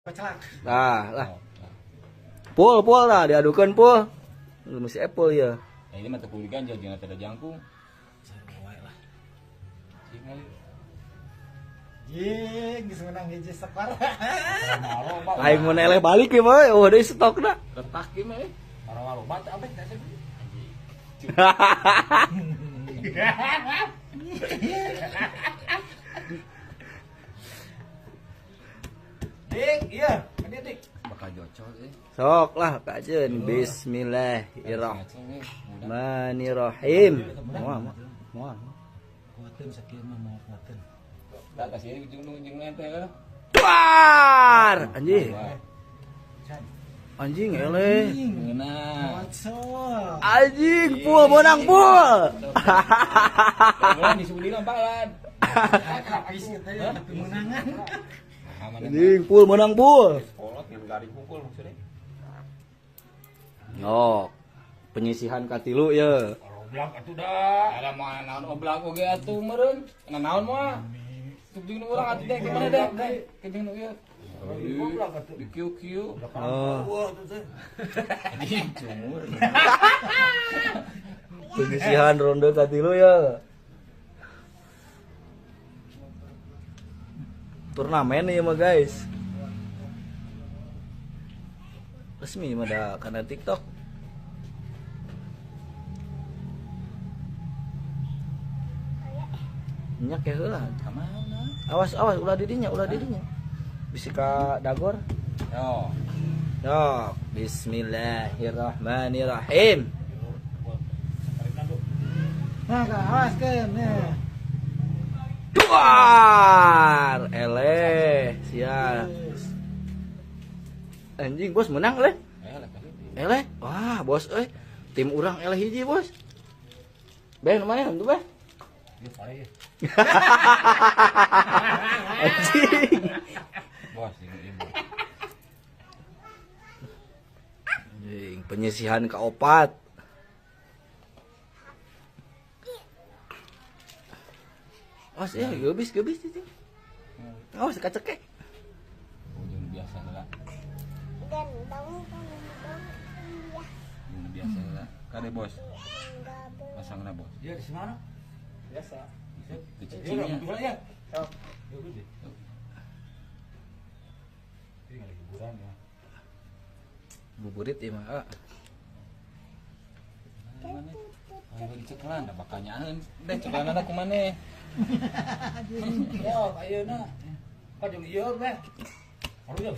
Nah, lah. Pul lah diadukan pul. Mesti apple ya. Nah, ini mah tepung ganjil jangan ada jangkung. Jing, geus menang hiji sekar. Aing mun eleh balik ya mah, oh deui stokna. Retak ge mah. Para loba teh abek teh. Dik, iya, kan dik. Bakal jocol euy. Sok lah kajeun bismillahirrahmanirrahim. Moal. Kuatin sakieu mah mau kuatin. Tak kasih ujung-ujung nanti lah. Duar! Anjing eleh. Nah. Anjing pul menang pul. Kalau disebut lampalan. Habis teh kemenangan. Anjing pul menang pul. Kolot yang lari pukul maksudnya. Oh, penyisihan katilu ya. Oblak atuh dah. Ada mah naon oblak oge atuh meureun. Naon mah? Tujung urang atuh teh gimana deh? Kejeng nu ieu. Oblak atuh di kieu-kieu. Oh. Anjing cumur. Penyisihan ronde katilu ya. Turnamen nih mah guys. Resmi mah da kana TikTok. Nyak ya heula. Kamana? Awas ulah didinya. Bisi ka dagor. Yo. Yo, bismillahirrahmanirrahim. Nah, awaskeun nih. Duar! Eleh, sia. Anjing bos menang eleh. Eleh. Wah, bos euy. Tim urang eleh hiji, bos. Ben lumayan tuh, Beh. Anjing. Bos ini. Anjing, penyisihan keopat. Awas ya, gebis itu. Awas kacekek. Ujung biasa lah. Ujung biasa lah. Kade bos. Pasangna bos. Dia di mana? Biasa. Kecilnya. Ya. Ini liburan ya. Buburit ieu mah. Mana? Ayo diceklan, da bakal nyaeun. Deh ceklanana ku maneh. Yo, ayeuna. Ka jeung ieu, Beh. Haru ya